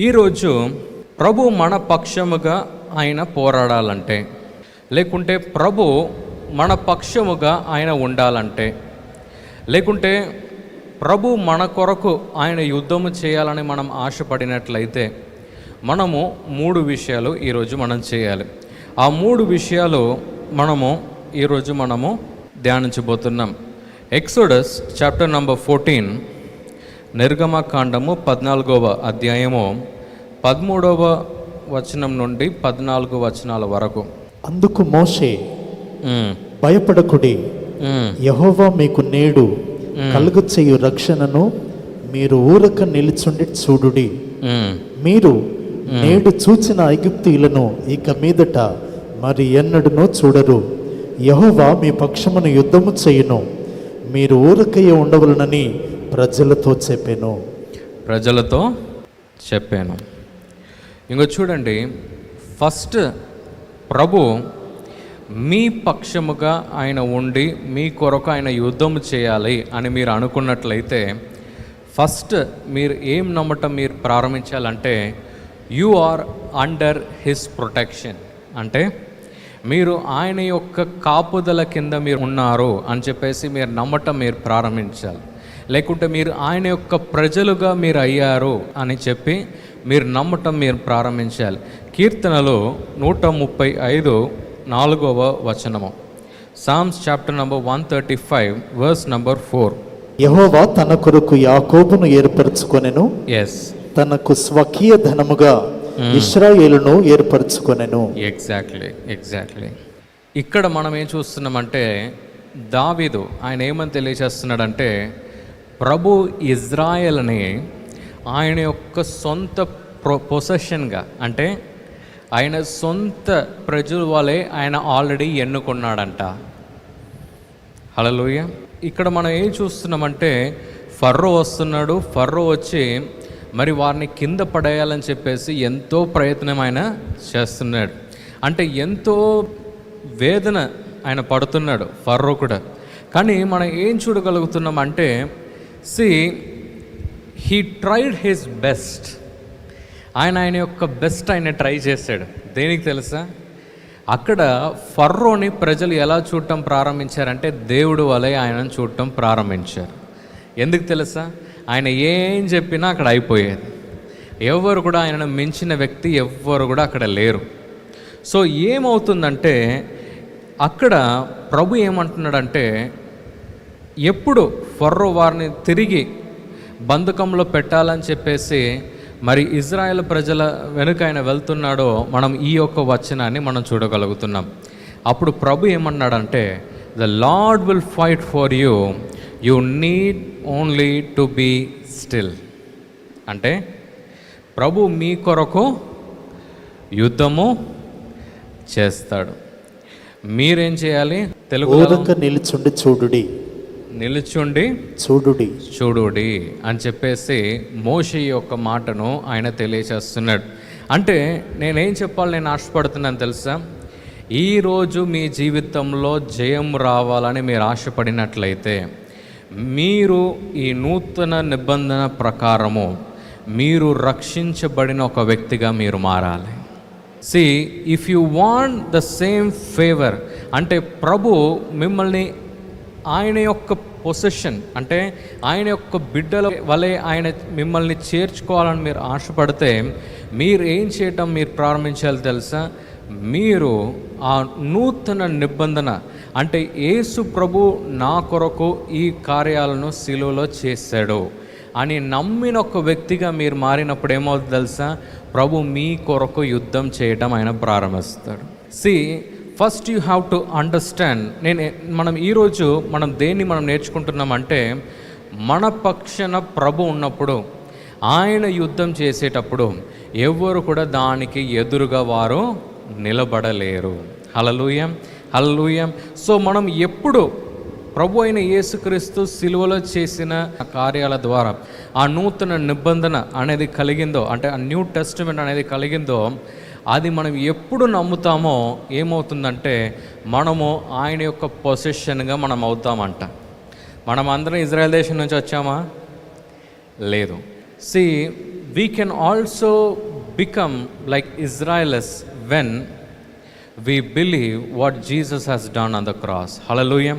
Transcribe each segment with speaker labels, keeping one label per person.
Speaker 1: ఈరోజు ప్రభు మన పక్షముగా ఆయన పోరాడాలంటే, లేకుంటే ప్రభు మన పక్షముగా ఆయన ఉండాలంటే, లేకుంటే ప్రభు మన కొరకు ఆయన యుద్ధము చేయాలని మనం ఆశపడినట్లయితే మనము 3 విషయాలు ఈరోజు మనం చేయాలి. ఆ 3 విషయాలు ఈరోజు మనము ధ్యానించబోతున్నాం. ఎక్సోడస్ చాప్టర్ నంబర్ 14, నిర్గమకాండము 14వ అధ్యాయము 13వ వచనం నుండి 14 వచనాల వరకు.
Speaker 2: అందుకు మోషే, భయపడకుడి, యెహోవా మీకు నేడు కలుగ చేయు రక్షణను మీరు ఊరక నిలుచుండి చూడుడి. మీరు నేడు చూచిన ఐగుప్తీయులను ఇక మీదట మరి ఎన్నడూనూ చూడరు. యెహోవా మీ పక్షమును యుద్ధము చేయును, మీరు ఊరకయ్య ఉండవలనని ప్రజలతో చెప్పాను. ఇంకో చూడండి, ఫస్ట్ ప్రభు మీ పక్షముగా ఆయన ఉండి మీ కొరకు ఆయన యుద్ధం చేయాలి అని మీరు అనుకున్నట్లయితే ఫస్ట్ మీరు ఏం నమ్మటం మీరు ప్రారంభించాలంటే you are under his protection. అంటే మీరు ఆయన యొక్క కాపుదల కింద మీరు ఉన్నారు అని చెప్పేసి మీరు నమ్మటం మీరు ప్రారంభించాలి. లేకుంటే మీరు ఆయన యొక్క ప్రజలుగా మీరు అయ్యారు అని చెప్పి మీరు నమ్మటం మీరు ప్రారంభించాలి. కీర్తనలు 135 4వ వచనము, Psalms chapter number 135 verse number 4. యెహోవా తన కొరకు యాకోబును ఏర్పరచుకొనెను, తనకు స్వకీయ ధనముగా ఇశ్రాయేలును ఏర్పరచుకొనెను.
Speaker 1: ఎగ్జాక్ట్లీ. ఇక్కడ మనం ఏం చూస్తున్నామంటే దావీదు ఆయన ఏమని తెలియజేస్తున్నాడంటే ప్రభు ఇజ్రాయెల్ని ఆయన యొక్క సొంత పొసెషన్గా, అంటే ఆయన సొంత ప్రజల వలె ఆయన ఆల్రెడీ ఎన్నుకున్నాడంట. హల్లెలూయా. ఇక్కడ మనం ఏం చూస్తున్నామంటే ఫర్రో వస్తున్నాడు. ఫర్రో వచ్చి మరి వారిని కింద పడేయాలని చెప్పేసి ఎంతో ప్రయత్నం ఆయన చేస్తున్నాడు. అంటే ఎంతో వేదన ఆయన పడుతున్నాడు ఫర్రో కూడా. కానీ మనం ఏం చూడగలుగుతున్నాం అంటే హీ ట్రైడ్ హిస్ బెస్ట్. ఆయన యొక్క బెస్ట్ ఆయన ట్రై చేశాడు. దేనికి తెలుసా? అక్కడ ఫర్రోని ప్రజలు ఎలా చూడటం ప్రారంభించారంటే దేవుడు వలె ఆయనను చూడటం ప్రారంభించారు. ఎందుకు తెలుసా? ఆయన ఏం చెప్పినా అక్కడ అయిపోయేది. ఎవరు కూడా ఆయనను మించిన వ్యక్తి ఎవ్వరు కూడా అక్కడ లేరు. సో ఏమవుతుందంటే అక్కడ ప్రభు ఏమంటున్నాడంటే ఎప్పుడు ఫర్రో వారిని తిరిగి బంధకంలో పెట్టాలని చెప్పేసి మరి ఇజ్రాయెల్ ప్రజల వెనుక ఆయన వెళ్తున్నాడో మనం ఈ యొక్క వచనాన్ని మనం చూడగలుగుతున్నాం. అప్పుడు ప్రభు ఏమన్నాడంటే the Lord will fight for you, you need only to be still. అంటే ప్రభు మీ కొరకు యుద్ధము చేస్తాడు. మీరేం చేయాలి? తెలుగు నిలుచుండి చూడుడి అని చెప్పేసి మోషే యొక్క మాటను ఆయన తెలియచేస్తున్నాడు. అంటే నేనేం చెప్పాలి, నేను ఆశపడుతున్నాను తెలుసా? ఈరోజు మీ జీవితంలో జయం రావాలని మీరు ఆశపడినట్లయితే మీరు ఈ నూతన నిబంధన ప్రకారము మీరు రక్షించబడిన ఒక వ్యక్తిగా మీరు మారాలి. If you want the same favour, అంటే ప్రభు మిమ్మల్ని ఆయన యొక్క పొసెషన్, అంటే ఆయన యొక్క బిడ్డల వలె ఆయన మిమ్మల్ని చేర్చుకోవాలని మీరు ఆశపడితే మీరు ఏం చేయటం మీరు ప్రారంభించాలి తెలుసా? మీరు ఆ నూతన నిబంధన, అంటే యేసు ప్రభు నా కొరకు ఈ కార్యాలను శిలువలో చేశాడు అని నమ్మిన ఒక వ్యక్తిగా మీరు మారినప్పుడు ఏమవుతుంది తెలుసా? ప్రభు మీ కొరకు యుద్ధం చేయటం ఆయన ప్రారంభిస్తాడు. First you have to understand. మనం ఈరోజు దేన్ని మనం నేర్చుకుంటున్నామంటే మన పక్షాన ప్రభు ఉన్నప్పుడు, ఆయన యుద్ధం చేసేటప్పుడు ఎవరు కూడా దానికి ఎదురుగా వారు నిలబడలేరు. హల్లెలూయా. సో మనం ఎప్పుడు ప్రభు అయిన యేసుక్రీస్తు సిలువలో చేసిన కార్యాల ద్వారా ఆ నూతన నిబంధన అనేది కలిగిందో, అంటే ఆ న్యూ టెస్టిమెంట్ అనేది కలిగిందో, అది మనం ఎప్పుడు నమ్ముతామో ఏమవుతుందంటే మనము ఆయన యొక్క పొసెషన్గా మనం అవుతామంట. మనం అందరం ఇజ్రాయెల్ దేశం నుంచి వచ్చామా? లేదు. we can also become like Israelites when we believe what Jesus has done on the cross. Hallelujah.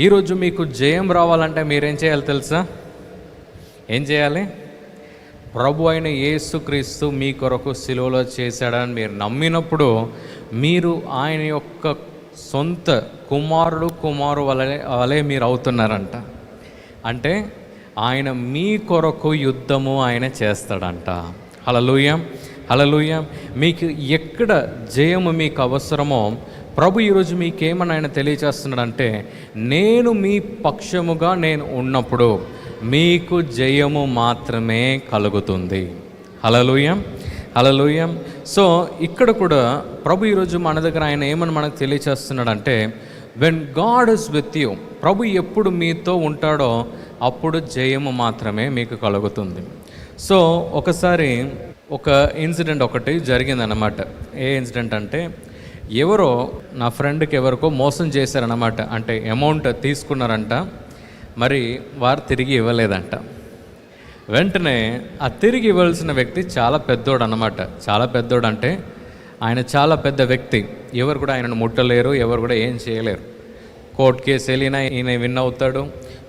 Speaker 1: ఈరోజు మీకు జయం రావాలంటే మీరేం చేయాలి తెలుసా? ఏం చేయాలి? ప్రభు అయిన యేసుక్రీస్తు మీ కొరకు సిలువలో చేశాడని మీరు నమ్మినప్పుడు మీరు ఆయన యొక్క సొంత కుమారు వలె మీరు అవుతున్నారంట. అంటే ఆయన మీ కొరకు యుద్ధము ఆయన చేస్తాడంట. హల్లెలూయా, హల్లెలూయా. మీకు ఎక్కడ జయము మీకు అవసరమో ప్రభు ఈరోజు మీకేమని ఆయన తెలియచేస్తున్నాడంటే, నేను మీ పక్షముగా నేను ఉన్నప్పుడు మీకు జయము మాత్రమే కలుగుతుంది. హల్లెలూయా, హల్లెలూయా. సో ఇక్కడ కూడా ప్రభు ఈరోజు మన దగ్గర ఆయన ఏమని మనకు తెలియచేస్తున్నాడంటే, when God is with you, ప్రభు ఎప్పుడు మీతో ఉంటాడో అప్పుడు జయము మాత్రమే మీకు కలుగుతుంది. సో ఒకసారి ఒక ఇన్సిడెంట్ ఒకటి జరిగిందన్నమాట. ఏ ఇన్సిడెంట్ అంటే, ఎవరో నా ఫ్రెండ్కి ఎవరికో మోసం చేశారన్నమాట. అంటే అమౌంట్ తీసుకున్నారంట, మరి వారు తిరిగి ఇవ్వలేదంట. వెంటనే ఆ తిరిగి ఇవ్వాల్సిన వ్యక్తి చాలా పెద్దోడు అన్నమాట. చాలా పెద్దోడు అంటే ఆయన చాలా పెద్ద వ్యక్తి, ఎవరు కూడా ఆయనను ముట్టలేరు, ఎవరు కూడా ఏం చేయలేరు. కోర్టు కేసు వెళ్ళినా ఈయన విన్ అవుతాడు,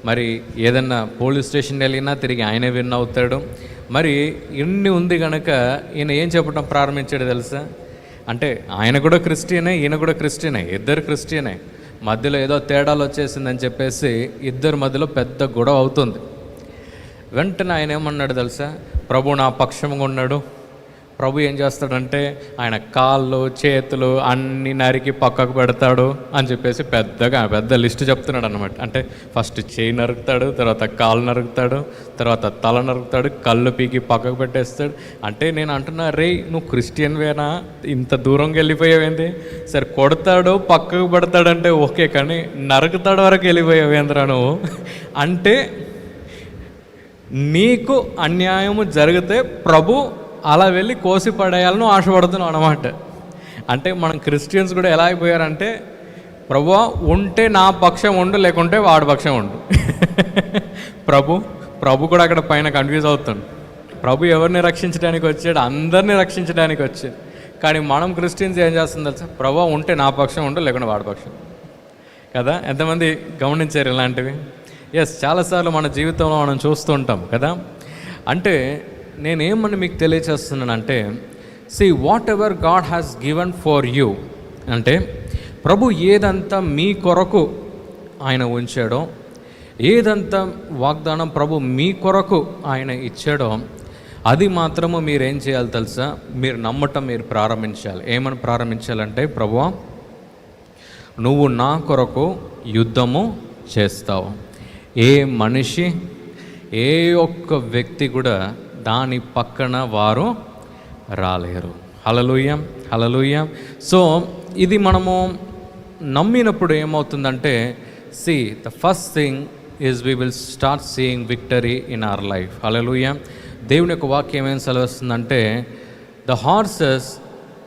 Speaker 1: మరి ఏదన్నా పోలీస్ స్టేషన్ వెళ్ళినా తిరిగి ఆయనే విన్ అవుతాడు. మరి ఇన్ని ఉంది కనుక ఈయన ఏం చెప్పడం ప్రారంభించాడు తెలుసా? అంటే ఆయన కూడా క్రిస్టియనే, ఈయన కూడా క్రిస్టియనే, ఇద్దరు క్రిస్టియనే. మధ్యలో ఏదో తేడాలు వచ్చేసిందని చెప్పేసి ఇద్దరి మధ్యలో పెద్ద గొడవ అవుతుంది. వెంటనే ఆయన ఏమన్నాడు తెలుసా? ప్రభు నా పక్షంగా ఉన్నాడు. ప్రభు ఏం చేస్తాడంటే ఆయన కాళ్ళు చేతులు అన్నీ నరికి పక్కకు పెడతాడు అని చెప్పేసి పెద్ద లిస్ట్ చెప్తున్నాడు అనమాట. అంటే ఫస్ట్ చేయి నరుకుతాడు, తర్వాత కాళ్ళు నరుకుతాడు, తర్వాత తల నరుకుతాడు, కళ్ళు పీకి పక్కకు పెట్టేస్తాడు. అంటే నేను అంటున్నా, రే నువ్వు క్రిస్టియన్వేనా, ఇంత దూరంగా వెళ్ళిపోయావేంది? సరే కొడతాడు పక్కకు పెడతాడంటే ఓకే, కానీ నరుకుతాడు వరకు వెళ్ళిపోయావేంద్రా నువ్వు. అంటే నీకు అన్యాయము జరిగితే ప్రభు అలా వెళ్ళి కోసి పడేయాలని ఆశపడుతున్నావు అన్నమాట. అంటే మనం క్రిస్టియన్స్ కూడా ఎలా అయిపోయారంటే, ప్రభువా ఉంటే నా పక్షం ఉండు, లేకుంటే వాడి పక్షం ఉండు. ప్రభు కూడా అక్కడ పైన కన్ఫ్యూజ్ అవుతాడు. ప్రభు ఎవరిని రక్షించడానికి వచ్చాడు? అందరినీ రక్షించడానికి వచ్చాడు. కానీ మనం క్రిస్టియన్స్ ఏం చేస్తుంది తెలుసా? ప్రభువా ఉంటే నా పక్షం ఉండు, లేకుంటే వాడి పక్షం కదా. ఎంతమంది గమనించారు ఇలాంటివి? ఎస్, చాలాసార్లు మన జీవితంలో మనం చూస్తూ ఉంటాం కదా. అంటే నేనేమని మీకు తెలియచేస్తున్నానంటే, whatever God has given for you, అంటే ప్రభు ఏదంతా మీ కొరకు ఆయన ఉంచాడో, ఏదంతా వాగ్దానం ప్రభు మీ కొరకు ఆయన ఇచ్చాడో, అది మాత్రము మీరేం చేయాలి తెలుసా? మీరు నమ్మటం మీరు ప్రారంభించాలి. ఏమని ప్రారంభించాలంటే, ప్రభువా నువ్వు నా కొరకు యుద్ధము చేస్తావు. ఏ మనిషి, ఏ ఒక్క వ్యక్తి కూడా దాని పక్కన వారు రాలేరు. హల్లెలూయా, హల్లెలూయా. సో ఇది మనము నమ్మినప్పుడు ఏమవుతుందంటే, the first thing is we will start seeing victory in our life. Hallelujah. దేవుని యొక్క వాక్యం ఏమేమి సెలవుస్తుందంటే, the horses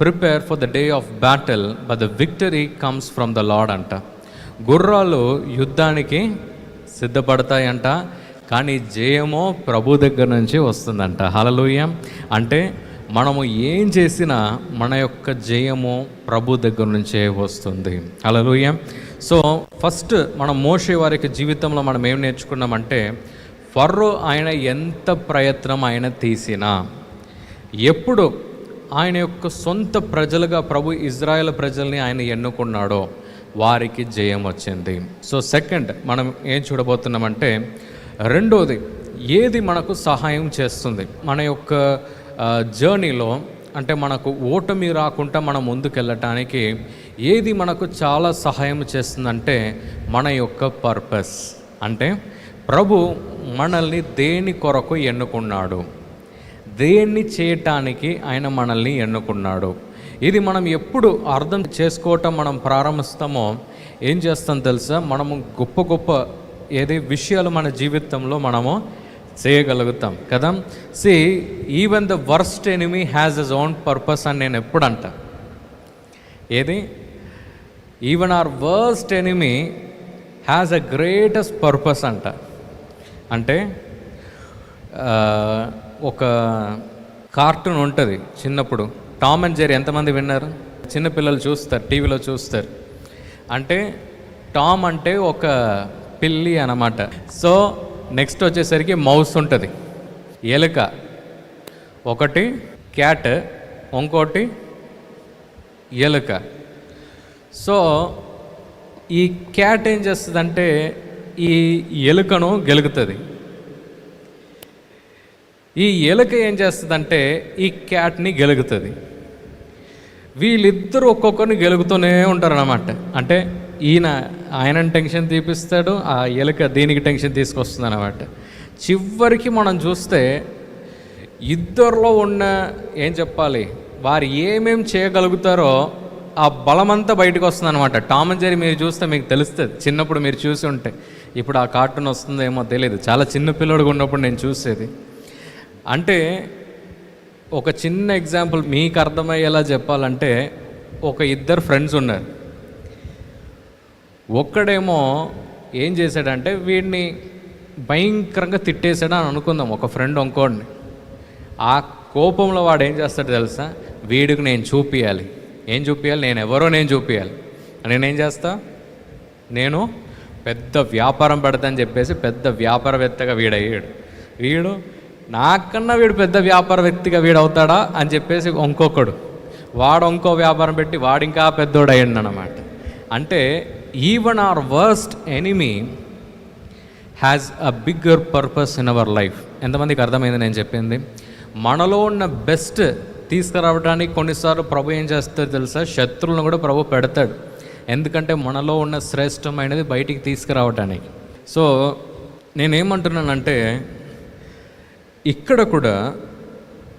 Speaker 1: prepare for the day of battle but the victory comes from the Lord అంట. గుర్రాలు యుద్ధానికి సిద్ధపడతాయంట, కానీ జయమో ప్రభు దగ్గర నుంచి వస్తుందంట. హల్లెలూయా. అంటే మనము ఏం చేసినా మన యొక్క జయము ప్రభు దగ్గర నుంచే వస్తుంది. హల్లెలూయా. సో ఫస్ట్ మనం మోషే వారికి జీవితంలో మనం ఏం నేర్చుకున్నామంటే, ఫరో ఆయన ఎంత ప్రయత్నం ఆయన తీసినా, ఎప్పుడు ఆయన యొక్క సొంత ప్రజలుగా ప్రభు ఇజ్రాయెల్ ప్రజల్ని ఆయన ఎన్నుకున్నాడో వారికి జయం వచ్చింది. సో సెకండ్ మనం ఏం చూడబోతున్నామంటే, రెండోది, ఏది మనకు సహాయం చేస్తుంది మన యొక్క జర్నీలో, అంటే మనకు ఓటమి రాకుండా మనం ముందుకెళ్ళటానికి ఏది మనకు చాలా సహాయం చేస్తుందంటే మన యొక్క పర్పస్. అంటే ప్రభు మనల్ని దేని కొరకు ఎన్నుకున్నాడు, దేన్ని చేయటానికి ఆయన మనల్ని ఎన్నుకున్నాడు. ఇది మనం ఎప్పుడు అర్థం చేసుకోవటం మనం ప్రారంభిస్తామో ఏం చేస్తాం తెలుసా? మనము గొప్ప ఏది విషయాలు మన జీవితంలో మనము చేయగలుగుతాం కదా. Even the worst enemy has his own purpose అని నేను ఎప్పుడు అంట. ఏది? Even hour worst enemy has a greatest purpose అంట. అంటే ఒక కార్టూన్ ఉంటుంది చిన్నప్పుడు, టామ్ అండ్ జెర్రీ. ఎంతమంది విన్నారు? చిన్నపిల్లలు చూస్తారు, టీవీలో చూస్తారు. అంటే టామ్ అంటే ఒక పిల్లి అన్నమాట. సో నెక్స్ట్ వచ్చేసరికి మౌస్ ఉంటుంది, ఎలుక ఒకటి, క్యాట్ ఇంకోటి, ఎలుక. సో ఈ క్యాట్ ఏం చేస్తుందంటే ఈ ఎలుకను గెలుకుతుంది. ఈ ఎలుక ఏం చేస్తుందంటే ఈ క్యాట్ని గెలుకుతుంది. వీళ్ళిద్దరూ ఒక్కొక్కరిని గెలుగుతూనే ఉంటారు అన్నమాట. అంటే ఆయనని టెన్షన్ తీపిస్తాడు, ఆ ఎలుక దీనికి టెన్షన్ తీసుకొస్తుంది అన్నమాట. చివరికి మనం చూస్తే ఇద్దరిలో ఉన్న ఏం చెప్పాలి, వారు ఏమేం చేయగలుగుతారో ఆ బలమంతా బయటకు వస్తుంది అనమాట. టామ్ అండ్ జెర్రీ మీరు చూస్తే మీకు తెలుస్తుంది, చిన్నప్పుడు మీరు చూసి ఉంటే. ఇప్పుడు ఆ కార్టూన్ వస్తుందేమో తెలియదు, చాలా చిన్న పిల్లడుగా ఉన్నప్పుడు నేను చూసేది. అంటే ఒక చిన్న ఎగ్జాంపుల్ మీకు అర్థమయ్యేలా చెప్పాలంటే, ఒక ఇద్దరు ఫ్రెండ్స్ ఉన్నారు. ఒక్కడేమో ఏం చేశాడంటే వీడిని భయంకరంగా తిట్టేశాడు అని అనుకుందాం, ఒక ఫ్రెండ్ ఇంకోడిని. ఆ కోపంలో వాడు ఏం చేస్తాడు తెలుసా, వీడికి నేను చూపించాలి. ఏం చూపించాలి? నేను ఎవరో నేను చూపించాలి. నేనేం చేస్తా, నేను పెద్ద వ్యాపారం పెడతానని చెప్పేసి పెద్ద వ్యాపారవేత్తగా వీడయ్యాడు. వీడు నాకన్నా వీడు పెద్ద వ్యాపారవేత్తగా వీడవుతాడా అని చెప్పేసి ఇంకొకడు, వాడు ఇంకో వ్యాపారం పెట్టి వాడు ఇంకా పెద్దోడు అయ్యాడు అన్నమాట. అంటే even hour worst enemy has a bigger purpose in our life. ఎంతమందికి అర్థమైంది నేను చెప్పింది? మనలో ఉన్న బెస్ట్ తీసుకురావడానికి కొన్నిసార్లు ప్రభు ఏం చేస్తాడో తెలుసా, శత్రువులను కూడా ప్రభు పెడతాడు. ఎందుకంటే మనలో ఉన్న శ్రేష్టమైనది బయటికి తీసుకురావడానికి. సో నేనేమంటున్నానంటే ఇక్కడ కూడా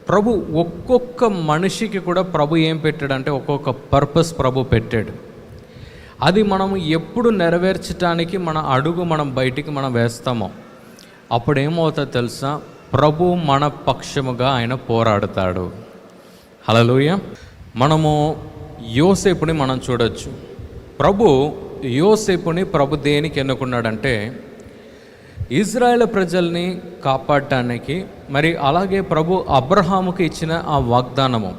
Speaker 1: ప్రభు ఒక్కొక్క మనిషికి కూడా ప్రభు ఏం పెట్టాడంటే ఒక్కొక్క పర్పస్ ప్రభు పెట్టాడు. అది మనము ఎప్పుడు నెరవేర్చడానికి మన అడుగు మనం బయటికి మనం వేస్తామో అప్పుడు ఏమవుతుందో తెలుసా, ప్రభు మన పక్షముగా ఆయన పోరాడతాడు. హల్లెలూయా. మనము యోసేపుని మనం చూడొచ్చు. యోసేపుని ప్రభు దేనికి ఎన్నుకున్నాడంటే ఇజ్రాయేల్ ప్రజల్ని కాపాడటానికి. మరి అలాగే ప్రభు అబ్రహాముకి ఇచ్చిన ఆ వాగ్దానము,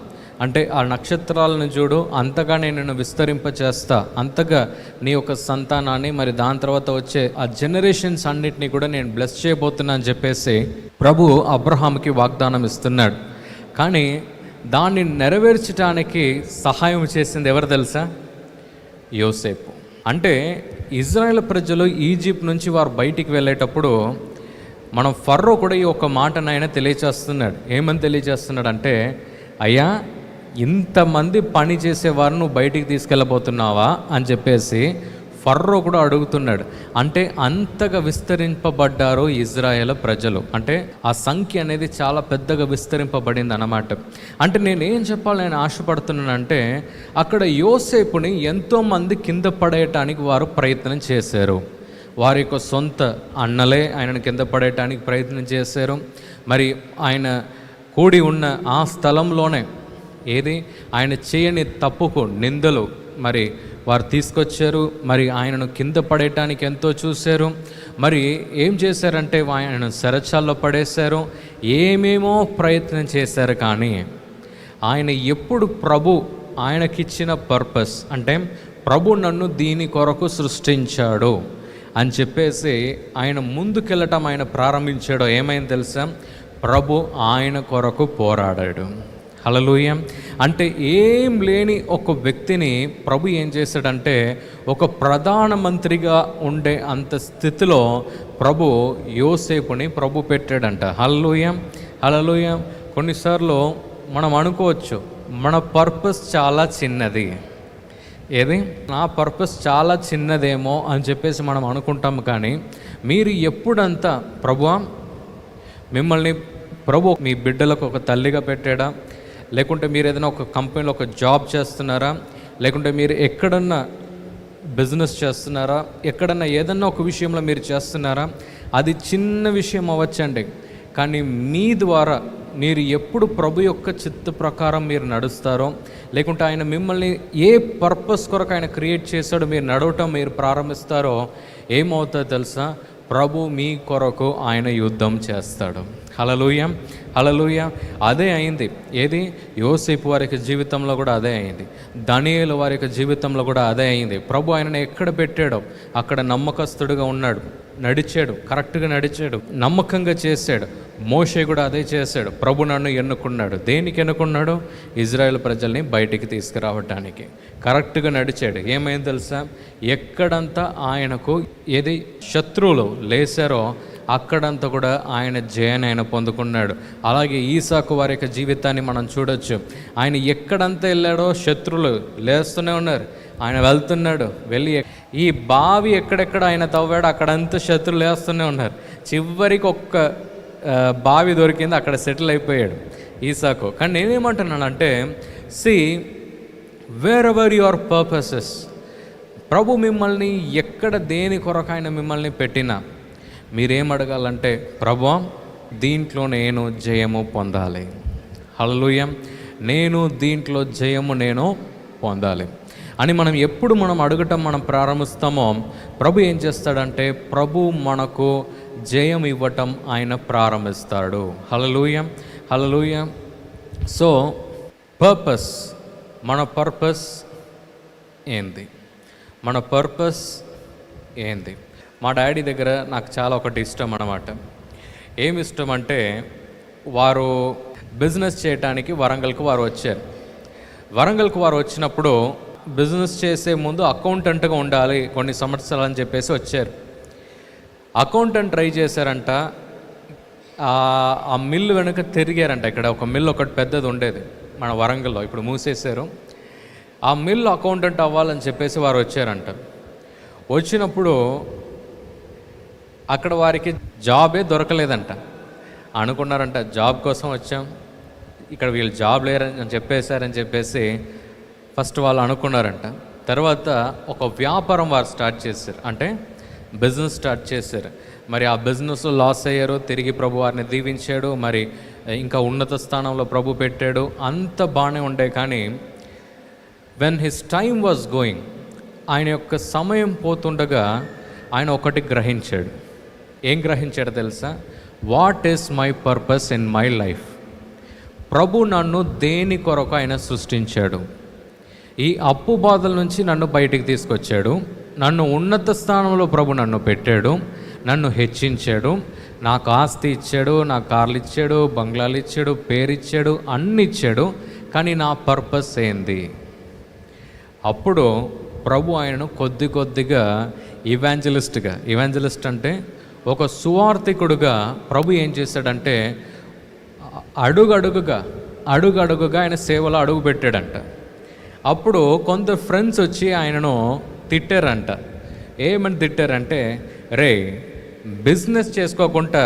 Speaker 1: అంటే ఆ నక్షత్రాలను చూడు, అంతగా నేను నిన్ను విస్తరింపచేస్తా, అంతగా నీ యొక్క సంతానాన్ని, మరి దాని తర్వాత వచ్చే ఆ జనరేషన్స్ అన్నిటినీ కూడా నేను బ్లెస్ చేయబోతున్నా అని చెప్పేసి ప్రభు అబ్రహాముకి వాగ్దానం ఇస్తున్నాడు. కానీ దాన్ని నెరవేర్చడానికి సహాయం చేసింది ఎవరు తెలుసా? యోసేపు. అంటే ఇజ్రాయేల్ ప్రజలు ఈజిప్ట్ నుంచి వారు బయటికి వెళ్ళేటప్పుడు మనం ఫర్రో కూడా ఈ ఒక మాటను ఆయన తెలియచేస్తున్నాడు. ఏమని తెలియచేస్తున్నాడు అంటే, అయ్యా ఇంతమంది పని చేసేవారు నువ్వు బయటికి తీసుకెళ్ళబోతున్నావా అని చెప్పేసి ఫర్రో కూడా అడుగుతున్నాడు. అంటే అంతగా విస్తరింపబడ్డారు ఇజ్రాయేల్ ప్రజలు. అంటే ఆ సంఖ్య అనేది చాలా పెద్దగా విస్తరింపబడింది అన్నమాట. అంటే నేనేం చెప్పాలి, నేను ఆశపడుతున్నానంటే అక్కడ యోసేపుని ఎంతోమంది కింద పడేయటానికి వారు ప్రయత్నం చేశారు. వారి యొక్క సొంత అన్నలే ఆయనను కింద పడేయటానికి ప్రయత్నం చేశారు. మరి ఆయన కూడి ఉన్న ఆ స్థలంలోనే ఆయన చేయని తప్పుకు నిందలు మరి వారు తీసుకొచ్చారు. మరి ఆయనను కింద పడేయటానికి ఎంతో చూశారు. మరి ఏం చేశారంటే ఆయనను సెరచాల్లో పడేశారు, ఏమేమో ప్రయత్నం చేశారు. కానీ ఆయన ఎప్పుడు ప్రభు ఆయనకిచ్చిన పర్పస్ అంటే ప్రభు నన్ను దీని కొరకు సృష్టించాడు అని చెప్పేసి ఆయన ముందుకెళ్ళటం ఆయన ప్రారంభించాడో ఏమైంది తెలుసా, ప్రభు ఆయన కొరకు పోరాడాడు. హల్లెలూయా. అంటే ఏం లేని ఒక వ్యక్తిని ప్రభు ఏం చేశాడంటే ఒక ప్రధానమంత్రిగా ఉండే అంత స్థితిలో ప్రభు యోసేపుని ప్రభు పెట్టాడంట. హల్లెలూయా, హల్లెలూయా. కొన్నిసార్లు మనం అనుకోవచ్చు మన పర్పస్ చాలా చిన్నది, నా పర్పస్ చాలా చిన్నదేమో అని చెప్పేసి మనం అనుకుంటాం. కానీ మీరు ఎప్పుడంతా ప్రభువా మిమ్మల్ని ప్రభు మీ బిడ్డలకు ఒక తల్లిగా పెట్టాడా, లేకుంటే మీరు ఏదైనా ఒక కంపెనీలో ఒక జాబ్ చేస్తున్నారా, లేకుంటే మీరు ఎక్కడన్నా బిజినెస్ చేస్తున్నారా, ఎక్కడన్నా ఏదన్నా ఒక విషయంలో మీరు చేస్తున్నారా, అది చిన్న విషయం అవ్వచ్చండి. కానీ మీ ద్వారా మీరు ఎప్పుడు ప్రభు యొక్క చిత్త ప్రకారం మీరు నడుస్తారో, లేకుంటే ఆయన మిమ్మల్ని ఏ పర్పస్ కొరకు ఆయన క్రియేట్ చేశాడో మీరు నడవటం మీరు ప్రారంభిస్తారో ఏమవుతుందో తెలుసా, ప్రభు మీ కొరకు ఆయన యుద్ధం చేస్తాడు. హల్లెలూయా, హల్లెలూయా. అదే అయింది. ఏది? యోసేపు వారి యొక్క జీవితంలో కూడా అదే అయింది. దానియేలు వారి యొక్క జీవితంలో కూడా అదే అయింది. ప్రభు ఆయనను ఎక్కడ పెట్టాడో అక్కడ నమ్మకస్తుడుగా ఉన్నాడు, నడిచాడు, కరెక్ట్గా నడిచాడు, నమ్మకంగా చేశాడు. మోషే కూడా అదే చేశాడు. ప్రభు నన్ను ఎన్నుకున్నాడు. దేనికి ఎన్నుకున్నాడు? ఇజ్రాయెల్ ప్రజల్ని బయటికి తీసుకురావడానికి. కరెక్ట్గా నడిచాడు. ఏమైంది తెలుసా? ఎక్కడంతా ఆయనకు ఏది శత్రువులు లేచారో అక్కడంతా కూడా ఆయన జయాన్ని ఆయన పొందుకున్నాడు. అలాగే ఈసాకు వారి యొక్క జీవితాన్ని మనం చూడొచ్చు. ఆయన ఎక్కడంతా వెళ్ళాడో శత్రువులు లేస్తూనే ఉన్నారు. ఆయన వెళ్తున్నాడు, వెళ్ళి ఈ బావి ఎక్కడెక్కడ ఆయన తవ్వాడో అక్కడంతా శత్రువులు లేస్తూనే ఉన్నారు. చివరికి ఒక్క బావి దొరికింది, అక్కడ సెటిల్ అయిపోయాడు ఈసాకు. కానీ నేనేమంటున్నానంటే, see wherever your purposes, ప్రభు మిమ్మల్ని ఎక్కడ దేని కొరకు ఆయన మిమ్మల్ని పెట్టినా మీరేం అడగాలంటే, ప్రభువా దీంట్లో నేను జయము పొందాలి. హల్లెలూయా, నేను దీంట్లో జయము నేను పొందాలి అని మనం ఎప్పుడు అడగటం మనం ప్రారంభిస్తామో ప్రభు ఏం చేస్తాడంటే, ప్రభు మనకు జయం ఇవ్వటం ఆయన ప్రారంభిస్తాడు. Hallelujah, hallelujah. సో పర్పస్, మన పర్పస్ ఏంది? మన పర్పస్ ఏంది? మా డాడీ దగ్గర నాకు చాలా ఒకటి ఇష్టం అన్నమాట. ఏమి ఇష్టం అంటే, వారు బిజినెస్ చేయడానికి వరంగల్కి వారు వచ్చారు. వరంగల్కి వారు వచ్చినప్పుడు బిజినెస్ చేసే ముందు అకౌంటెంట్గా ఉండాలి కొన్ని సంవత్సరాలు అని చెప్పేసి వచ్చారు. అకౌంటెంట్ ట్రై చేశారంట. ఆ మిల్లు వెనుక తిరిగారంట. ఇక్కడ ఒక మిల్లు ఒకటి పెద్దది ఉండేది మన వరంగల్లో, ఇప్పుడు మూసేశారు. ఆ మిల్లు అకౌంటెంట్ అవ్వాలని చెప్పేసి వారు వచ్చారంట. వచ్చినప్పుడు అక్కడ వారికి జాబే దొరకలేదంట. అనుకున్నారంట జాబ్ కోసం వచ్చాం, ఇక్కడ వీళ్ళు జాబ్ లేరని చెప్పేశారని చెప్పేసి ఫస్ట్ వాళ్ళు అనుకున్నారంట. తర్వాత ఒక వ్యాపారం వారు స్టార్ట్ చేశారు, అంటే బిజినెస్ స్టార్ట్ చేశారు. మరి ఆ బిజినెస్లో లాస్ అయ్యారు. తిరిగి ప్రభు వారిని దీవించాడు. మరి ఇంకా ఉన్నత స్థానంలో ప్రభు పెట్టాడు. అంత బాగానే ఉండే. కానీ when his time was going, ఆయన యొక్క సమయం పోతుండగా ఆయన ఒకటి గ్రహించాడు. ఏం గ్రహించాడో తెలుసా? What is my purpose in my life? ప్రభు నన్ను దేని కొరకు ఆయన సృష్టించాడు? ఈ అప్పు బాధల నుంచి నన్ను బయటికి తీసుకొచ్చాడు. నన్ను ఉన్నత స్థానంలో ప్రభు నన్ను పెట్టాడు, నన్ను హెచ్చించాడు, నాకు ఆస్తి ఇచ్చాడు, నా కార్లు ఇచ్చాడు, బంగ్లాలు ఇచ్చాడు, పేరు ఇచ్చాడు, అన్ని ఇచ్చాడు. కానీ నా పర్పస్ ఏంది? అప్పుడు ప్రభు ఆయనను కొద్ది కొద్దిగా ఇవాంజలిస్ట్ అంటే ఒక సువార్థికుడుగా ప్రభు ఏం చేశాడంటే, అడుగడుగుగా ఆయన సేవలో అడుగు పెట్టాడంట. అప్పుడు కొందరు ఫ్రెండ్స్ వచ్చి ఆయనను తిట్టారంట. ఏమని తిట్టారంటే, రే బిజినెస్ చేసుకోకుండా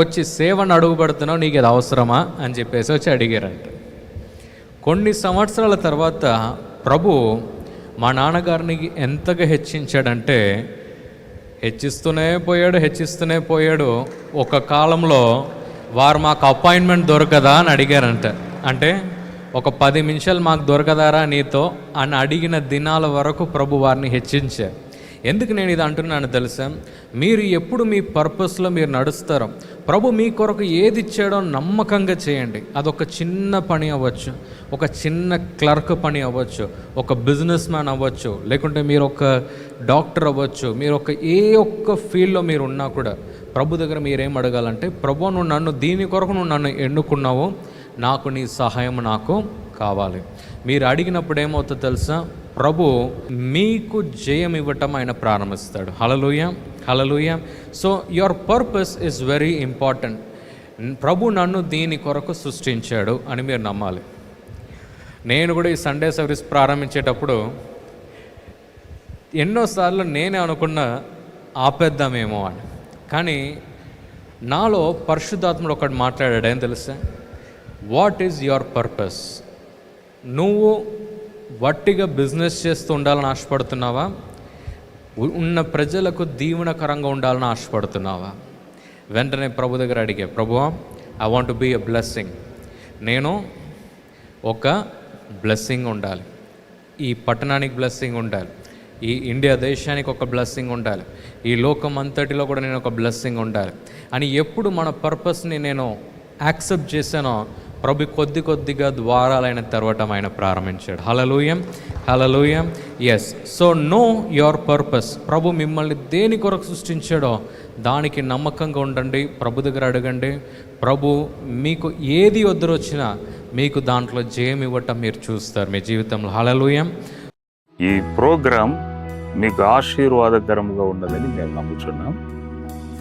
Speaker 1: వచ్చి సేవను అడుగు పెడుతున్నావు, నీకు ఇది అవసరమా అని చెప్పేసి వచ్చి అడిగారంట. కొన్ని సంవత్సరాల తర్వాత ప్రభు మా నాన్నగారిని ఎంతగా హెచ్చించాడంటే, హెచ్చిస్తూనే పోయాడు. ఒక కాలంలో వారు మాకు అపాయింట్మెంట్ దొరకదా అని అడిగారంట. అంటే ఒక 10 నిమిషాలు మాకు దొరకదారా నీతో అని అడిగిన దినాల వరకు ప్రభు వారిని హెచ్చించారు. ఎందుకు నేను ఇది అంటున్నాను తెలుసా? మీరు ఎప్పుడు మీ పర్పస్లో మీరు నడుస్తారో, ప్రభు మీ కొరకు ఏది ఇచ్చాడో నమ్మకంగా చేయండి. అదొక చిన్న పని అవ్వచ్చు, ఒక చిన్న క్లర్క్ పని అవ్వచ్చు, ఒక బిజినెస్ మ్యాన్ అవ్వచ్చు, లేకుంటే మీరు ఒక డాక్టర్ అవ్వచ్చు. మీరు ఏ ఒక్క ఫీల్డ్లో మీరు ఉన్నా కూడా ప్రభు దగ్గర మీరేం అడగాలంటే, ప్రభు నువ్వు నన్ను దీని కొరకు నువ్వు నన్ను ఎన్నుకున్నావు, నాకు నీ సహాయం నాకు కావాలి. మీరు అడిగినప్పుడు ఏమవుతుందో తెలుసా? ప్రభు మీకు జయం ఇవ్వటం ఆయన ప్రారంభిస్తాడు. Hallelujah, hallelujah. So your purpose is very important. ప్రభు నన్ను దీని కొరకు సృష్టించాడు అని మీరు నమ్మాలి. నేను కూడా ఈ సండే సర్వీస్ ప్రారంభించేటప్పుడు ఎన్నోసార్లు నేనే అనుకున్నా ఆపేద్దామేమో అని. కానీ నాలో పరిశుద్ధాత్ముడు ఒకటి మాట్లాడాడు. ఏం తెలుసా? What is your purpose? నువ్వు వట్టిగా బిజినెస్ చేస్తూ ఉండాలని ఆశపడుతున్నావా? ఉన్న ప్రజలకు దీవెనకరంగా ఉండాలని ఆశపడుతున్నావా? వెంటనే ప్రభు దగ్గర అడిగా, ప్రభువా I want to be a blessing. నేను ఒక బ్లెస్సింగ్ ఉండాలి, ఈ పట్టణానికి బ్లెస్సింగ్ ఉండాలి, ఈ ఇండియా దేశానికి ఒక బ్లెస్సింగ్ ఉండాలి, ఈ లోకం అంతటిలో కూడా నేను ఒక బ్లెస్సింగ్ ఉండాలి అని ఎప్పుడు మన పర్పస్ని నేను యాక్సెప్ట్ చేశానో ప్రభు కొద్ది కొద్దిగా ద్వారాలైన తెరవటం ఆయన ప్రారంభించాడు. Hallelujah, hallelujah. Yes, so know your purpose. ప్రభు మిమ్మల్ని దేని కొరకు సృష్టించాడో దానికి నమ్మకంగా ఉండండి, ప్రభు దగ్గర అడగండి. ప్రభు మీకు ఏది వద్దరొచ్చినా మీకు దాంట్లో జయం ఇవ్వటం మీరు చూస్తారు మీ జీవితంలో. హల్లెలూయా.
Speaker 3: ఈ ప్రోగ్రాం మీకు ఆశీర్వాదకరంగా ఉన్నదని మేము నమ్ముతున్నాం.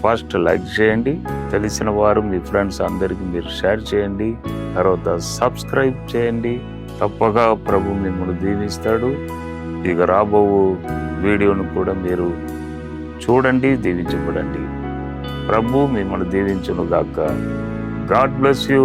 Speaker 3: ఫస్ట్ లైక్ చేయండి, తెలిసిన వారు మీ ఫ్రెండ్స్ అందరికీ మీరు షేర్ చేయండి, తర్వాత సబ్స్క్రైబ్ చేయండి. తప్పగా ప్రభు మిమ్మల్ని దీవిస్తాడు. ఇక రాబో వీడియోను కూడా మీరు చూడండి, దీవించబడండి. ప్రభు మిమ్మల్ని దీవించును గాక. God bless you.